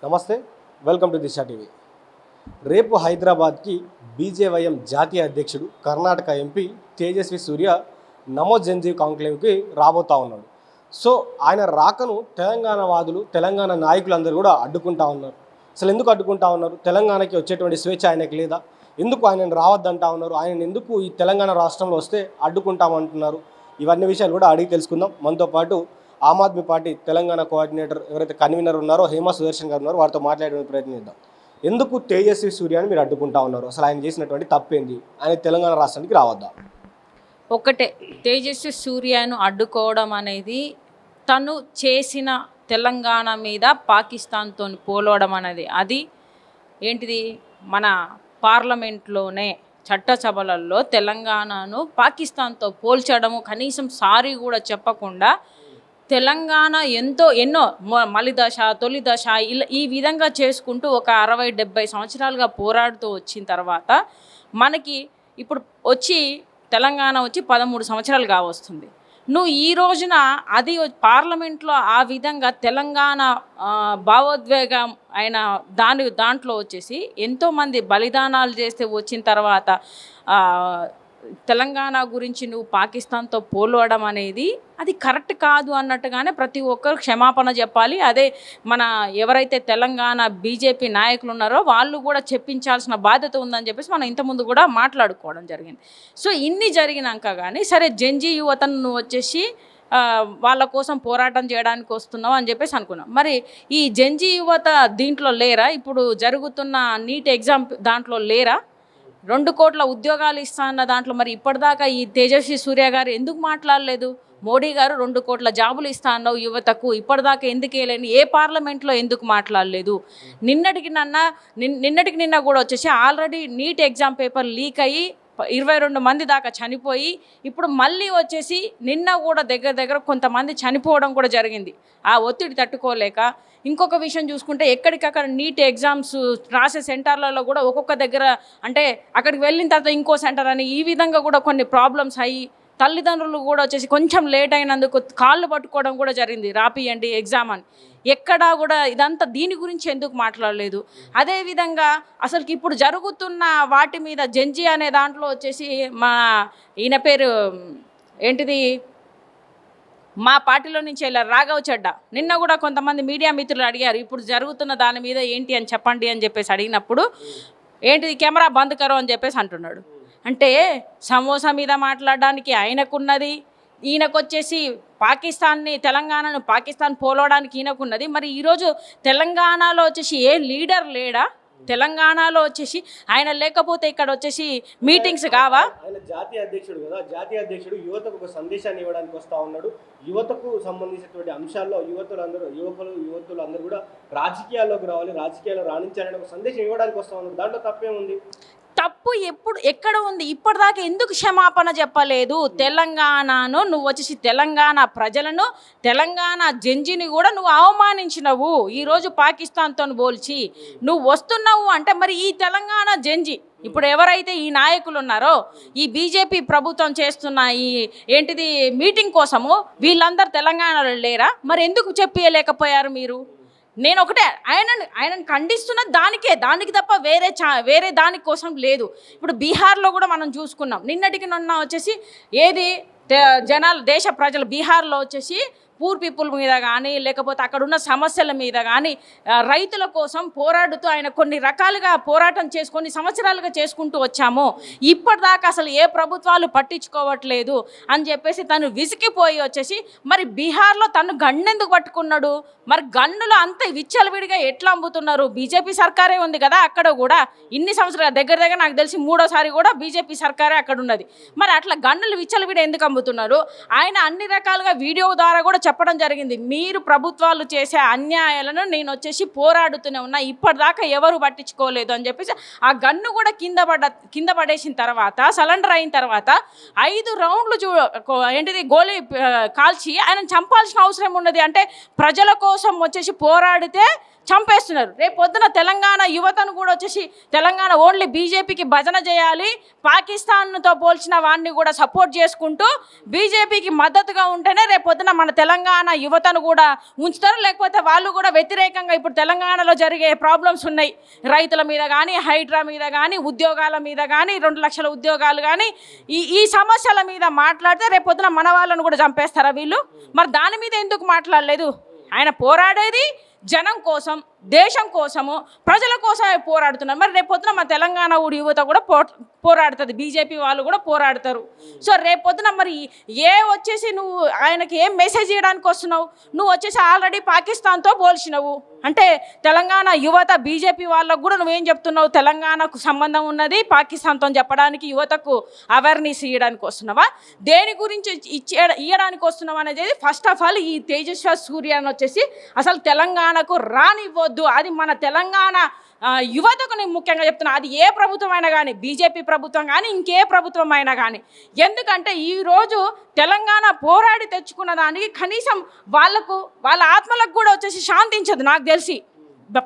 నమస్తే, welcome to Disha TV. రేపు హైదరాబాద్కి బీజేవైఎం జాతీయ అధ్యక్షుడు కర్ణాటక ఎంపీ తేజస్వి సూర్య నమో జన్జీవ్ కాంక్లేవ్కి రాబోతా ఉన్నాడు. సో ఆయన రాకను తెలంగాణ వాదులు, తెలంగాణ నాయకులందరూ కూడా అడ్డుకుంటా ఉన్నారు. అసలు ఎందుకు అడ్డుకుంటా ఉన్నారు? తెలంగాణకి వచ్చేటువంటి స్వేచ్ఛ ఆయనకి లేదా? ఎందుకు ఆయనను రావద్దంటా ఉన్నారు? ఆయన ఎందుకు ఈ తెలంగాణ రాష్ట్రంలో వస్తే అడ్డుకుంటామంటున్నారు? ఇవన్నీ విషయాలు కూడా అడిగి తెలుసుకుందాం. మనతో పాటు ఆమ్ ఆద్మీ పార్టీ తెలంగాణ కోఆర్డినేటర్ ఎవరైతే కన్వీనర్ ఉన్నారో హేమ సుదర్శన్ గారు ఉన్నారో వారితో మాట్లాడే ప్రయత్నం చేద్దాం. ఎందుకు తేజస్వి సూర్యాని మీరు అడ్డుకుంటా ఉన్నారు? అసలు ఆయన చేసినటువంటి తప్పేంది? ఆయన తెలంగాణ రాష్ట్రానికి రావద్దా? ఒకటే, తేజస్వి సూర్యను అడ్డుకోవడం అనేది తను చేసిన తెలంగాణ మీద పాకిస్తాన్తో పోలవడం అనేది అది ఏంటిది, మన పార్లమెంట్లోనే చట్టసభలలో తెలంగాణను పాకిస్తాన్తో పోల్చడము, కనీసం సారీ కూడా చెప్పకుండా తెలంగాణ ఎన్నో మలి దశ, తొలి దశ ఇలా ఈ విధంగా చేసుకుంటూ ఒక 60-70 సంవత్సరాలుగా పోరాడుతూ వచ్చిన తర్వాత మనకి ఇప్పుడు తెలంగాణ వచ్చి 13 సంవత్సరాలు కావస్తుంది. నువ్వు ఈ రోజున అది పార్లమెంట్లో ఆ విధంగా తెలంగాణ భావోద్వేగం అయిన దాంట్లో వచ్చేసి ఎంతోమంది బలిదానాలు చేస్తే వచ్చిన తర్వాత తెలంగాణ గురించి నువ్వు పాకిస్తాన్తో పోలవడం అనేది అది కరెక్ట్ కాదు అన్నట్టుగానే ప్రతి ఒక్కరు క్షమాపణ చెప్పాలి. అదే మన ఎవరైతే తెలంగాణ బీజేపీ నాయకులు ఉన్నారో వాళ్ళు కూడా చెప్పించాల్సిన బాధ్యత ఉందని చెప్పేసి మనం ఇంతకుముందు కూడా మాట్లాడుకోవడం జరిగింది. సో ఇన్ని జరిగినాక కానీ సరే జంజీ యువతను నువ్వు వచ్చేసి వాళ్ళ కోసం పోరాటం చేయడానికి వస్తున్నావు అని చెప్పేసి అనుకున్నాం. మరి ఈ జంజీ యువత దీంట్లో లేరా? ఇప్పుడు జరుగుతున్న నీట్ ఎగ్జామ్ దాంట్లో లేరా? 2 కోట్ల ఉద్యోగాలు ఇస్తా అన్న దాంట్లో మరి ఇప్పటిదాకా ఈ తేజస్వి సూర్య గారు ఎందుకు మాట్లాడలేదు? మోడీ గారు 2 కోట్ల జాబులు ఇస్తా అన్నావు యువతకు, ఇప్పటిదాకా ఎందుకు వేయలేని? ఏ పార్లమెంట్లో ఎందుకు మాట్లాడలేదు? నిన్నటికి నిన్న కూడా వచ్చేసి already NEET exam paper leak అయ్యి 22 మంది దాకా చనిపోయి ఇప్పుడు మళ్ళీ వచ్చేసి నిన్న కూడా దగ్గర కొంతమంది చనిపోవడం కూడా జరిగింది. ఆ ఒత్తిడి తట్టుకోలేక ఇంకొక విషయం చూసుకుంటే ఎక్కడికక్కడ నీట్ ఎగ్జామ్స్ రాసే సెంటర్లలో కూడా ఒక్కొక్క దగ్గర అంటే అక్కడికి వెళ్ళిన తర్వాత ఇంకో సెంటర్ అని ఈ విధంగా కూడా కొన్ని ప్రాబ్లమ్స్ అయ్యి తల్లిదండ్రులు కూడా వచ్చేసి కొంచెం లేట్ అయినందుకు కాళ్ళు పట్టుకోవడం కూడా జరిగింది, రాపియండి ఎగ్జామ్ అని. ఎక్కడా కూడా ఇదంతా దీని గురించి ఎందుకు మాట్లాడలేదు? అదేవిధంగా అసలుకి ఇప్పుడు జరుగుతున్న వాటి మీద జంజీ అనే దాంట్లో వచ్చేసి ఈయన పేరు ఏంటిది, మా పార్టీలో నుంచి వెళ్ళారు రాఘవ్ చెడ్డా. నిన్న కూడా కొంతమంది మీడియా మిత్రులు అడిగారు ఇప్పుడు జరుగుతున్న దాని మీద ఏంటి అని చెప్పండి అని చెప్పేసి అడిగినప్పుడు ఏంటిది కెమెరా బంద్ కరో అని చెప్పేసి అంటున్నాడు. అంటే సమోసా మీద మాట్లాడడానికి ఆయనకున్నది, ఈయనకొచ్చేసి తెలంగాణను పాకిస్తాన్ పోలవడానికి ఈయనకున్నది. మరి ఈరోజు తెలంగాణలో వచ్చేసి ఏ లీడర్ లేడా? తెలంగాణలో వచ్చేసి ఆయన లేకపోతే ఇక్కడ వచ్చేసి మీటింగ్స్ కావా? ఆయన జాతీయ అధ్యక్షుడు కదా, జాతీయ అధ్యక్షుడు యువతకు ఒక సందేశాన్ని ఇవ్వడానికి వస్తూ ఉన్నాడు. యువతకు సంబంధించినటువంటి అంశాల్లో యువతులు అందరూ కూడా రాజకీయాల్లోకి రావాలి, రాజకీయాల్లో రాణించాలని ఒక సందేశం ఇవ్వడానికి వస్తూ ఉన్నాడు. దాంట్లో తప్పేముంది? తప్పు ఎక్కడ ఉంది? ఇప్పటిదాకా ఎందుకు క్షమాపణ చెప్పలేదు? తెలంగాణను నువ్వు వచ్చేసి తెలంగాణ ప్రజలను, తెలంగాణ జంజిని కూడా నువ్వు అవమానించినవు ఈరోజు పాకిస్తాన్తో పోల్చి నువ్వు వస్తున్నావు అంటే మరి ఈ తెలంగాణ జంజి ఇప్పుడు ఎవరైతే ఈ నాయకులు ఉన్నారో ఈ బీజేపీ ప్రభుత్వం చేస్తున్న ఈ ఏంటిది మీటింగ్ కోసము వీళ్ళందరూ తెలంగాణలో లేరా? మరి ఎందుకు చెప్పలేకపోయారు మీరు? నేను ఒకటే ఆయనను ఖండిస్తున్న దానికి తప్ప వేరే దానికోసం లేదు. ఇప్పుడు బీహార్లో కూడా మనం చూసుకున్నాం. నిన్నటికి వచ్చేసి ఏది దేశ ప్రజలు బీహార్లో వచ్చేసి పూర్ పీపుల్ మీద కానీ లేకపోతే అక్కడ ఉన్న సమస్యల మీద కానీ రైతుల కోసం పోరాడుతూ ఆయన కొన్ని రకాలుగా పోరాటం కొన్ని సంవత్సరాలుగా చేసుకుంటూ వచ్చాము. ఇప్పటిదాకా అసలు ఏ ప్రభుత్వాలు పట్టించుకోవట్లేదు అని చెప్పేసి తను విసిగిపోయి వచ్చేసి మరి బీహార్లో తను గన్నెందుకు పట్టుకున్నాడు? మరి గన్నులు అంత విచ్చలవిడిగా ఎట్లా అమ్ముతున్నారు? బీజేపీ సర్కారే ఉంది కదా అక్కడ కూడా ఇన్ని సంవత్సరాలు, దగ్గర నాకు తెలిసి 3వ సారి కూడా బీజేపీ సర్కారే అక్కడ ఉన్నది. మరి అట్లా గన్నులు విచ్చలవిడి ఎందుకు అమ్ముతున్నారు? ఆయన అన్ని రకాలుగా వీడియో ద్వారా కూడా చెప్పడం జరిగింది, మీరు ప్రభుత్వాలు చేసే అన్యాయాలను నేను వచ్చేసి పోరాడుతూనే ఉన్నా, ఇప్పటిదాకా ఎవరు పట్టించుకోలేదు అని చెప్పేసి ఆ గన్ను కూడా కింద పడేసిన తర్వాత సరెండర్ అయిన తర్వాత 5 రౌండ్లు ఏంటిది గోళీ కాల్చి ఆయన చంపాల్సిన అవసరం ఉన్నది. అంటే ప్రజల కోసం వచ్చేసి పోరాడితే చంపేస్తున్నారు. రేపు పొద్దున తెలంగాణ యువతను కూడా వచ్చేసి తెలంగాణ ఓన్లీ బీజేపీకి భజన చేయాలి, పాకిస్తాన్తో పోల్చిన వాడిని కూడా సపోర్ట్ చేసుకుంటూ బీజేపీకి మద్దతుగా ఉంటేనే రేపు పొద్దున మన తెలంగాణ యువతను కూడా ఉంచుతారు. లేకపోతే వాళ్ళు కూడా వ్యతిరేకంగా ఇప్పుడు తెలంగాణలో జరిగే ప్రాబ్లమ్స్ ఉన్నాయి, రైతుల మీద కానీ, హైడ్రా మీద కానీ, ఉద్యోగాల మీద కానీ, 2 లక్షల ఉద్యోగాలు కానీ, ఈ సమస్యల మీద మాట్లాడితే రేపు పొద్దున మన వాళ్ళను కూడా చంపేస్తారా వీళ్ళు? మరి దాని మీద ఎందుకు మాట్లాడలేదు? ఆయన పోరాడేది జనం కోసం, దేశం కోసము, ప్రజల కోసమే పోరాడుతున్నారు. మరి రేపొద్దున మా తెలంగాణ యువత కూడా పోరాడుతుంది, బీజేపీ వాళ్ళు కూడా పోరాడతారు. సో రేపొద్దున మరి వచ్చేసి నువ్వు ఆయనకి ఏం మెసేజ్ ఇవ్వడానికి వస్తున్నావు? నువ్వు వచ్చేసి ఆల్రెడీ పాకిస్తాన్తో పోల్చినవు. అంటే తెలంగాణ యువత బీజేపీ వాళ్ళకు కూడా నువ్వేం చెప్తున్నావు? తెలంగాణకు సంబంధం ఉన్నది పాకిస్తాన్తో చెప్పడానికి యువతకు అవేర్నెస్ ఇవ్వడానికి వస్తున్నావా? దేని గురించి ఇవ్వడానికి వస్తున్నావు అనేది ఫస్ట్ ఆఫ్ ఆల్ ఈ తేజస్వి సూర్య అని వచ్చేసి అసలు తెలంగాణకు రానివ్వద్దు. అది మన తెలంగాణ యువతకు నేను ముఖ్యంగా చెప్తున్నా. అది ఏ ప్రభుత్వం అయినా కానీ, బీజేపీ ప్రభుత్వం కానీ, ఇంకే ప్రభుత్వం అయినా కానీ. ఎందుకంటే ఈరోజు తెలంగాణ పోరాడి తెచ్చుకున్న దానికి కనీసం వాళ్ళ ఆత్మలకు కూడా వచ్చేసి శాంతించదు. నాకు తెలిసి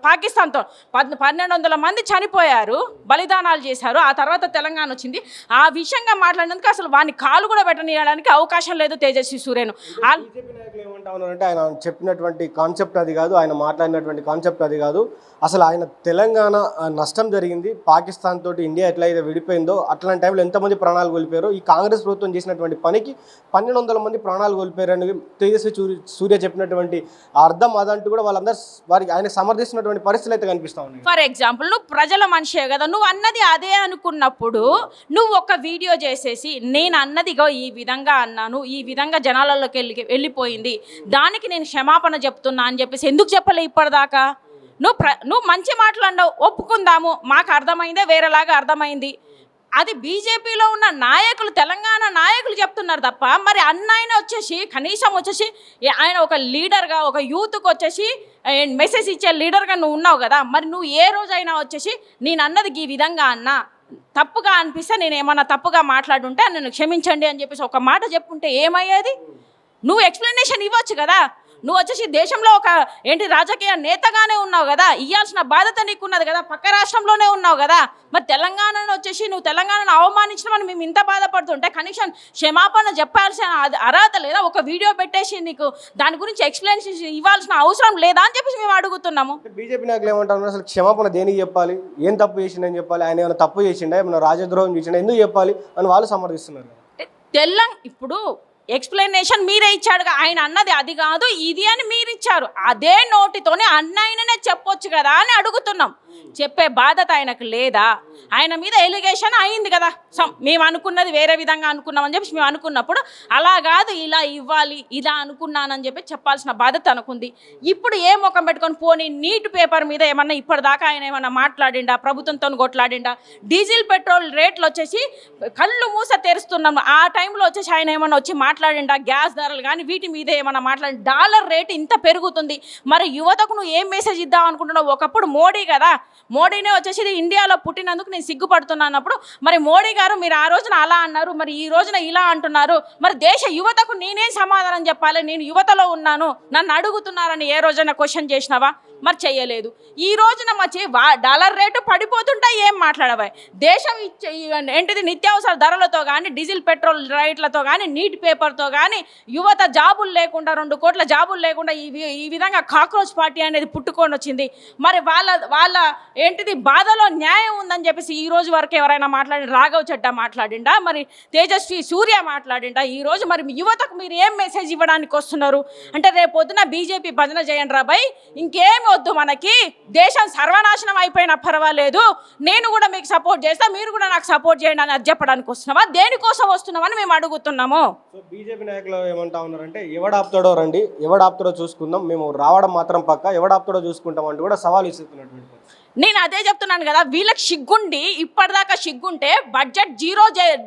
పాకిస్తాన్తో 1200 మంది చనిపోయారు, బలిదానాలు చేశారు. ఆ తర్వాత తెలంగాణ వచ్చింది. ఆ విషయంగా మాట్లాడినందుకు అసలు వాడిని కాలు కూడా పెట్టనీయడానికి అవకాశం లేదు తేజస్వి సూర్యను. బీజేపీ నాయకులు ఏమంటా ఉన్నారంటే ఆయన చెప్పినటువంటి కాన్సెప్ట్ అది కాదు, ఆయన మాట్లాడినటువంటి కాన్సెప్ట్ అది కాదు. అసలు ఆయన తెలంగాణ నష్టం జరిగింది, పాకిస్తాన్ తోటి ఇండియా ఎట్లయితే విడిపోయిందో అట్లాంటి టైంలో ఎంతమంది ప్రాణాలు కోల్పోయారో, ఈ కాంగ్రెస్ ప్రభుత్వం చేసినటువంటి పనికి 1200 మంది ప్రాణాలు కోల్పోయారని తేజస్వి సూర్య చెప్పినటువంటి అర్థం అదంటూ కూడా వాళ్ళందరూ వారికి ఆయన సమర్థిస్తున్నటువంటి పరిస్థితులు అయితే కనిపిస్తా ఉన్నాయి. ఫర్ ఎగ్జాంపుల్, నువ్వు ప్రజల మనిషే కదా, నువ్వు అన్నది అదే అనుకున్నప్పుడు నువ్వు ఒక వీడియో చేసేసి నేను అన్నదిగో ఈ విధంగా అన్నాను, ఈ విధంగా జనాలలోకి వెళ్ళిపోయింది, దానికి నేను క్షమాపణ చెప్తున్నా అని చెప్పేసి ఎందుకు చెప్పలే ఇప్పటిదాకా? నువ్వు మంచి మాట్లాడినావు, ఒప్పుకుందాము, మాకు అర్థమైందే, వేరేలాగా అర్థమైంది. అది బీజేపీలో ఉన్న నాయకులు, తెలంగాణ నాయకులు చెప్తున్నారు తప్ప మరి అన్నయన వచ్చేసి కనీసం వచ్చేసి ఆయన ఒక లీడర్గా, ఒక యూత్కి వచ్చేసి మెసేజ్ ఇచ్చే లీడర్గా నువ్వు ఉన్నావు కదా. మరి నువ్వు ఏ రోజైనా వచ్చేసి నేను అన్నది ఈ విధంగా అన్నా, తప్పుగా అనిపిస్తే నేను ఏమన్నా తప్పుగా మాట్లాడుంటే నన్ను క్షమించండి అని చెప్పేసి ఒక మాట చెప్పుంటే ఏమయ్యేది? నువ్వు ఎక్స్ప్లెనేషన్ ఇవ్వచ్చు కదా. నువ్వు వచ్చేసి దేశంలో ఒక రాజకీయ నేతగానే ఉన్నావు కదా, ఇవ్వాల్సిన బాధ్యత నీకున్నది కదా, పక్క రాష్ట్రంలోనే ఉన్నావు కదా. మరి తెలంగాణను వచ్చేసి నువ్వు తెలంగాణను అవమానించడం మేము ఇంత బాధపడుతుంటే కనీసం క్షమాపణ చెప్పాల్సిన అర్హత లేదా? ఒక వీడియో పెట్టేసి నీకు దాని గురించి ఎక్స్ప్లెనేషన్ ఇవ్వాల్సిన అవసరం లేదా అని చెప్పేసి మేము అడుగుతున్నాము. బీజేపీ నాయకులు ఏమంటారు? అసలు క్షమాపణ దేనికి చెప్పాలి? ఏం తప్పు చేసిండని చెప్పాలి? ఆయన ఏమైనా తప్పు చేసిండా, ఏమైనా రాజద్రోహం చేసిండా, ఎందుకు చెప్పాలి అని వాళ్ళు సమర్థిస్తున్నారు. ఇప్పుడు ఎక్స్ప్లెనేషన్ మీరే ఇచ్చాడుగా, ఆయన అన్నది అది కాదు ఇది అని మీరు ఇచ్చారు. అదే నోటితోనే అన్నయననే చెప్పొచ్చు కదా అని అడుగుతున్నాం. చెప్పే బాధ్యత ఆయనకు లేదా? ఆయన మీద ఎలిగేషన్ అయింది కదా, మేము అనుకున్నది వేరే విధంగా అనుకున్నామని చెప్పి మేము అనుకున్నప్పుడు అలా కాదు, ఇలా ఇవ్వాలి, ఇలా అనుకున్నానని చెప్పి చెప్పాల్సిన బాధ్యత అనుకుంది. ఇప్పుడు ఏ ముఖం పెట్టుకొని పోనీ నీట్ పేపర్ మీద ఏమన్నా ఇప్పటిదాకా ఆయన ఏమన్నా మాట్లాడిండా? ప్రభుత్వంతో కొట్లాడిండా? డీజిల్ పెట్రోల్ రేట్లు వచ్చేసి కళ్ళు మూస తెరుస్తున్నాం, ఆ టైంలో వచ్చేసి ఆయన ఏమన్నా వచ్చి మాట్లాడిండా? గ్యాస్ ధరలు కానీ వీటి మీద ఏమన్నా మాట్లాడి, డాలర్ రేటు ఇంత పెరుగుతుంది, మరి యువతకు నువ్వు ఏం మెసేజ్ ఇద్దాం అనుకుంటున్నావు? ఒకప్పుడు మోడీ కదా, మోడీనే వచ్చేసి ఇండియాలో పుట్టినందుకు నేను సిగ్గుపడుతున్నానప్పుడు మరి మోడీ గారు మీరు ఆ రోజున అలా అన్నారు, మరి ఈ రోజున ఇలా అంటున్నారు, మరి దేశ యువతకు నేనేం సమాధానం చెప్పాలి? నేను యువతలో ఉన్నాను, నన్ను అడుగుతున్నారని ఏ రోజైనా క్వశ్చన్ చేసినావా? మరి చెయ్యలేదు. ఈ రోజున వచ్చి డాలర్ రేటు పడిపోతుంటే ఏం మాట్లాడవా? దేశం నిత్యావసర ధరలతో కానీ, డీజిల్ పెట్రోల్ రేట్లతో కానీ, నీట్ పేపర్తో కానీ యువత జాబులు లేకుండా 2 కోట్ల జాబులు లేకుండా ఈ విధంగా కాక్రోచ్ పార్టీ అనేది పుట్టుకొని వచ్చింది. మరి వాళ్ళ బాధలో న్యాయం ఉందని చెప్పేసి ఈ రోజు వరకు ఎవరైనా రాఘవ్ చడ్డా మాట్లాడిండా? మరి తేజస్వి సూర్య మాట్లాడిండా? ఈ రోజు మరి యువతకు మీరు ఏం మెసేజ్ ఇవ్వడానికి వస్తున్నారు? అంటే రేపు పొద్దున బీజేపీ భజన చేయండి రా భయ్, ఇంకేం వద్దు మనకి, దేశం సర్వనాశనం అయిపోయినా పర్వాలేదు, నేను కూడా మీకు సపోర్ట్ చేస్తా, మీరు కూడా నాకు సపోర్ట్ చేయండి అని చెప్పడానికి వస్తున్నావా? దేనికోసం వస్తున్నామని మేము అడుగుతున్నాము. సో బీజేపీ నాయకులు ఏమంటా ఉన్నారంటే ఎవడాపుతాడో రండి, ఎవడాపుతాడో చూసుకుందాం, మేము రావడం మాత్రం పక్క, ఎవడాపుతాడో చూసుకుంటాం అంటూ కూడా సవాల్ ఇస్తున్నటువంటి నేను అదే చెప్తున్నాను కదా, వీళ్ళకి సిగ్గుండి ఇప్పటిదాకా సిగ్గుంటే బడ్జెట్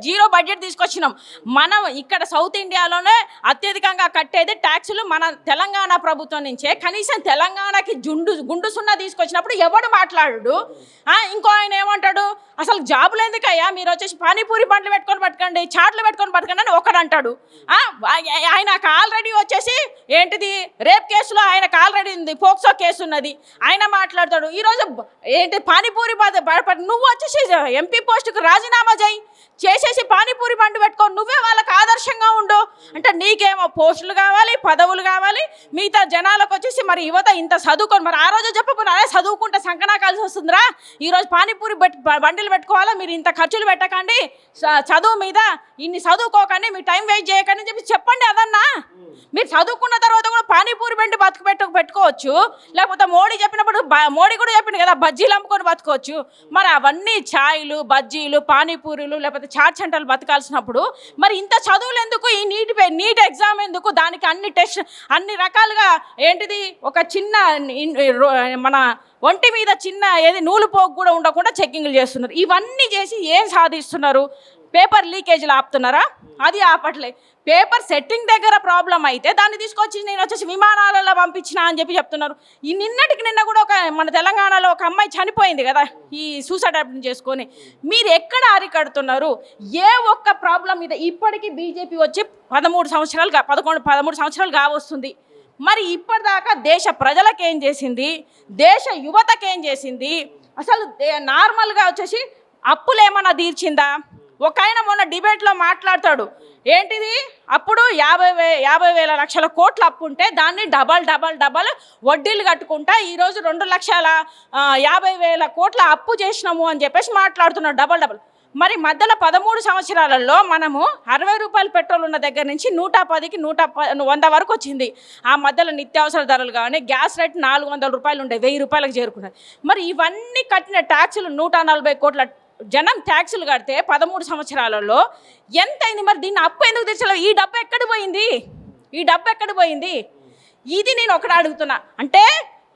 జీరో బడ్జెట్ తీసుకొచ్చినాం. మనం ఇక్కడ సౌత్ ఇండియాలోనే అత్యధికంగా కట్టేది ట్యాక్సులు మన తెలంగాణ ప్రభుత్వం నుంచే. కనీసం తెలంగాణకి గుండు సున్నా తీసుకొచ్చినప్పుడు ఎవడు మాట్లాడు? ఇంకో ఆయన ఏమంటాడు, అసలు జాబులు ఎందుకయ్యా, మీరు వచ్చేసి పానీపూరి బండ్లు పెట్టుకొని బతకండి, చాట్లు పెట్టుకొని బతకండి అని ఒకడు అంటాడు. ఆయనకు ఆల్రెడీ వచ్చేసి ఏంటిది రేప్ కేసులో ఆయనకు ఆల్రెడీ ఉంది, పోక్సో కేసు ఉన్నది, ఆయన మాట్లాడతాడు. ఈరోజు ఏంటి పానీపూరి నువ్వు వచ్చేసి ఎంపీ పోస్టుకు రాజీనామా చేసేసి పానీపూరి బండి పెట్టుకో, నువ్వే వాళ్ళకి ఆదర్శంగా ఉండు. అంటే నీకేమో పోస్టులు కావాలి, పదవులు కావాలి, మిగతా జనాలకు వచ్చేసి మరి యువత ఇంత చదువుకొని, మరి ఆ రోజు చెప్పకుండా అదే చదువుకుంటే సంకనా కలిసి వస్తుందిరా, ఈరోజు పానీపూరి బండిలు పెట్టుకోవాలా, మీరు ఇంత ఖర్చులు పెట్టకండి, చదువు మీద ఇన్ని చదువుకోకండి, మీ టైం వేస్ట్ చేయకండి అని చెప్పండి. అదన్నా మీరు చదువుకున్న తర్వాత కూడా పానీపూరి బండి పెట్టుకోవచ్చు. లేకపోతే మోడీ చెప్పినప్పుడు మోడీ కూడా చెప్పింది కదా బజ్జీలు అమ్ముకొని బతుకోవచ్చు. మరి అవన్నీ ఛాయ్లు, బజ్జీలు, పానీపూరీలు లేకపోతే చాట్ సెంటర్లు బతకాల్సినప్పుడు మరి ఇంత చదువులు ఎందుకు, ఈ నీట్ ఎగ్జామ్ ఎందుకు, దానికి అన్ని టెస్ట్ అన్ని రకాలుగా ఏంటిది ఒక చిన్న మన ఒంటి మీద చిన్న ఏది నూలు పోగు కూడా ఉండకుండా చెక్కింగ్లు చేస్తున్నారు. ఇవన్నీ చేసి ఏం సాధిస్తున్నారు? పేపర్ లీకేజీలు ఆపుతున్నారా? అది ఆపట్లే. పేపర్ సెట్టింగ్ దగ్గర ప్రాబ్లం అయితే దాన్ని తీసుకొచ్చి నేను వచ్చేసి విమానాలలో పంపించిన అని చెప్తున్నారు. ఈ నిన్న కూడా మన తెలంగాణలో ఒక అమ్మాయి చనిపోయింది కదా ఈ సూసైడ్ అటెంప్ట్ చేసుకొని. మీరు ఎక్కడ అరికడుతున్నారు? ఏ ఒక్క ప్రాబ్లం మీద ఇప్పటికీ బీజేపీ వచ్చి 13 సంవత్సరాలు కావస్తుంది. మరి ఇప్పటిదాకా దేశ ప్రజలకేం చేసింది, దేశ యువతకేం చేసింది? అసలు నార్మల్గా వచ్చేసి అప్పులు ఏమన్నా తీర్చిందా? ఒక ఆయన మొన్న డిబేట్లో మాట్లాడతాడు, ఏంటిది అప్పుడు 50,000 లక్షల కోట్ల అప్పు ఉంటే దాన్ని డబల్ వడ్డీలు కట్టుకుంటా ఈరోజు 2,50,000 కోట్ల అప్పు చేసినాము అని చెప్పేసి మాట్లాడుతున్నాడు. డబల్. మరి మధ్యలో 13 సంవత్సరాలలో మనము 60 రూపాయల పెట్రోల్ ఉన్న దగ్గర నుంచి 110కి 100 వరకు వచ్చింది. ఆ మధ్యలో నిత్యావసర ధరలు కానీ గ్యాస్ రేట్ 400 రూపాయలు ఉండే 1000 రూపాయలకు చేరుకున్నాయి. మరి ఇవన్నీ కట్టిన ట్యాక్సులు 140 కోట్ల జనం ట్యాక్సులు కడితే 13 సంవత్సరాలలో ఎంత అయింది? మరి దీన్ని అప్పు ఎందుకు తెచ్చలేదు? ఈ డబ్బు ఎక్కడ పోయింది? ఇది నేను ఒకటి అడుగుతున్నా. అంటే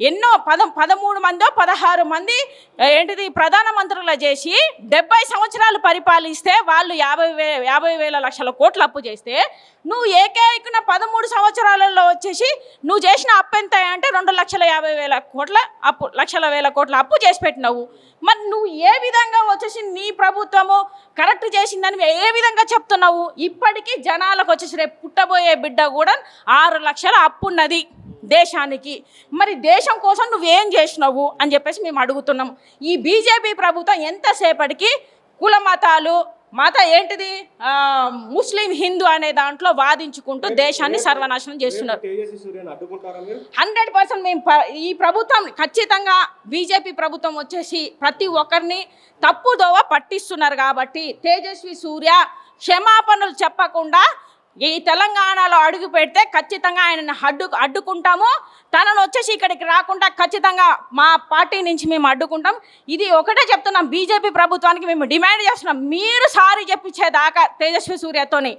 ఎన్నో 13 మందో 16 మంది ఏంటిది ప్రధానమంత్రులు చేసి 70 సంవత్సరాలు పరిపాలిస్తే వాళ్ళు 50,000 లక్షల కోట్ల అప్పు చేస్తే నువ్వు ఏకైకున 13 సంవత్సరాలలో వచ్చేసి నువ్వు చేసిన అప్పు ఎంత అంటే 2,50,000 కోట్ల అప్పు, వేల కోట్ల అప్పు చేసి పెట్టినావు. మరి నువ్వు ఏ విధంగా వచ్చేసి నీ ప్రభుత్వము కరెక్ట్ చేసిందని ఏ విధంగా చెప్తున్నావు? ఇప్పటికీ జనాలకు వచ్చేసి రేపు పుట్టబోయే బిడ్డ కూడా 6 లక్షల అప్పు ఉన్నది దేశానికి. మరి దేశం కోసం నువ్వేం చేసినావు అని చెప్పేసి మేము అడుగుతున్నాం. ఈ బీజేపీ ప్రభుత్వం ఎంతసేపటికి కుల మత ఏంటిది ముస్లిం హిందూ అనే దాంట్లో వాదించుకుంటూ దేశాన్ని సర్వనాశనం చేస్తున్నారు. 100% మేము ఈ ప్రభుత్వం ఖచ్చితంగా బీజేపీ ప్రభుత్వం వచ్చేసి ప్రతి ఒక్కరిని తప్పుదోవ పట్టిస్తున్నారు. కాబట్టి తేజస్వి సూర్య క్షమాపణలు చెప్పకుండా ఈ తెలంగాణలో అడుగు పెడితే ఖచ్చితంగా ఆయనని అడ్డుకుంటాము. తనను వచ్చేసి ఇక్కడికి రాకుండా ఖచ్చితంగా మా పార్టీ నుంచి మేము అడ్డుకుంటాం. ఇది ఒకటే చెప్తున్నాం, బీజేపీ ప్రభుత్వానికి మేము డిమాండ్ చేస్తున్నాం, మీరు సారీ చెప్పించేదాకా తేజస్వి సూర్యతోని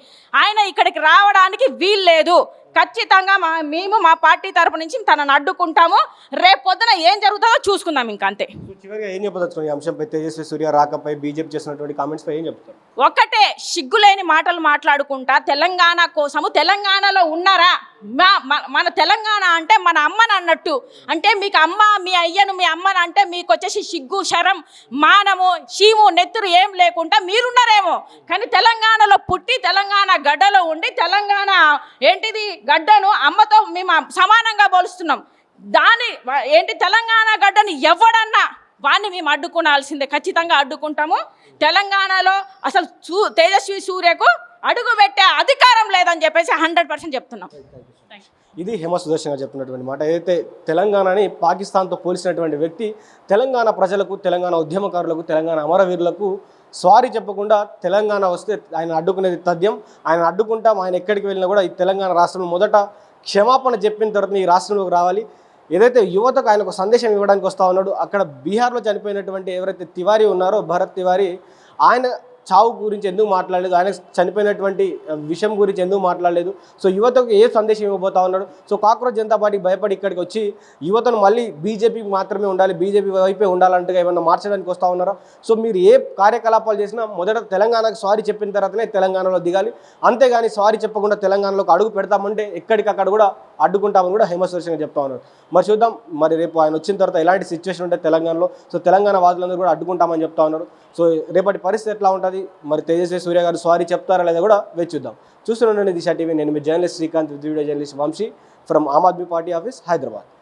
ఆయన ఇక్కడికి రావడానికి వీల్లేదు. ఖచ్చితంగా మేము మా పార్టీ తరపు నుంచి తనను అడ్డుకుంటాము. రేపు పొద్దున ఏం జరుగుతుందో చూసుకుందాం. ఇంకా అంతే. చివరిగా ఏం చెప్పదలుచుకున్నాం ఈ అంశంపై, తేజస్వి సూర్య రాకపై బీజేపీ చేసినటువంటి కామెంట్స్ పై ఏం చెప్తారు? ఒకటే, సిగ్గులేని మాటలు మాట్లాడుకుంటా తెలంగాణ కోసము, తెలంగాణలో ఉన్నారా? మన తెలంగాణ అంటే మన అమ్మని అన్నట్టు. అంటే మీకు అమ్మ, మీ అయ్యను, మీ అమ్మని అంటే మీకు వచ్చేసి సిగ్గు, శరం, మానము, చీము, నెత్తురు ఏం లేకుండా మీరున్నారేమో. కానీ తెలంగాణలో పుట్టి తెలంగాణ గడ్డలో ఉండి తెలంగాణ ఏంటిది గడ్డను అమ్మతో మేము సమానంగా పోలుస్తున్నాం. తెలంగాణ గడ్డని ఎవడన్నా వాడిని మేము అడ్డుకోవాల్సిందే. ఖచ్చితంగా అడ్డుకుంటాము. తెలంగాణలో అసలు తేజస్వి సూర్యకు అడుగు పెట్టే అధికారం లేదని చెప్పేసి 100% చెప్తున్నాం. ఇది హేమ సుదర్శన్ గారు చెప్తున్నటువంటి మాట. ఏదైతే తెలంగాణని పాకిస్తాన్తో పోల్చినటువంటి వ్యక్తి తెలంగాణ ప్రజలకు, తెలంగాణ ఉద్యమకారులకు, తెలంగాణ అమరవీరులకు సారీ చెప్పకుండా తెలంగాణ వస్తే ఆయన అడ్డుకునేది తథ్యం. ఆయన అడ్డుకుంటాం. ఆయన ఎక్కడికి వెళ్ళినా కూడా ఈ తెలంగాణ రాష్ట్రంలో మొదట క్షమాపణ చెప్పిన తర్వాత ఈ రాష్ట్రంలోకి రావాలి. ఏదైతే యువతకు ఆయన ఒక సందేశం ఇవ్వడానికి వస్తూ ఉన్నాడు. అక్కడ బీహార్లో చనిపోయినటువంటి ఎవరైతే తివారీ ఉన్నారో, భరత్ తివారీ, ఆయన చావు గురించి ఎందుకు మాట్లాడలేదు, ఆయన చనిపోయినటువంటి విషయం గురించి ఎందుకు మాట్లాడలేదు. సో యువతకు ఏ సందేశం ఇవ్వబోతా ఉన్నాడు. సో కాక్రోచ్ జనతా పార్టీ భయపడి ఇక్కడికి వచ్చి యువతను మళ్ళీ బీజేపీకి మాత్రమే ఉండాలి, బీజేపీ వైపే ఉండాలంటగా ఏమన్నా మార్చడానికి వస్తూ ఉన్నారా. సో మీరు ఏ కార్యకలాపాలు చేసినా మొదట తెలంగాణకు సారీ చెప్పిన తర్వాతనే తెలంగాణలో దిగాలి, అంతేగాని సారీ చెప్పకుండా తెలంగాణలోకి అడుగు పెడతామంటే ఎక్కడికక్కడ కూడా అడ్డుకుంటామని కూడా హేమశ్వరసింగ్ చెప్తా ఉన్నారు. మరి చూద్దాం మరి రేపు ఆయన వచ్చిన తర్వాత ఎలాంటి సిచ్యువేషన్ ఉంటుంది తెలంగాణలో. సో తెలంగాణ వాదులందరూ కూడా అడ్డుకుంటామని చెప్తా ఉన్నారు. సో రేపటి పరిస్థితి ఎట్లా ఉంటుంది, మరి తేజస్వి సూర్య గారు సారీ చెప్తారా లేదా కూడా వేచి చూద్దాం. చూస్తూనే దిశ టీవీ. నేను మీ journalist Srikanth, video journalist Vamshi from Aam Aadmi Party office, Hyderabad.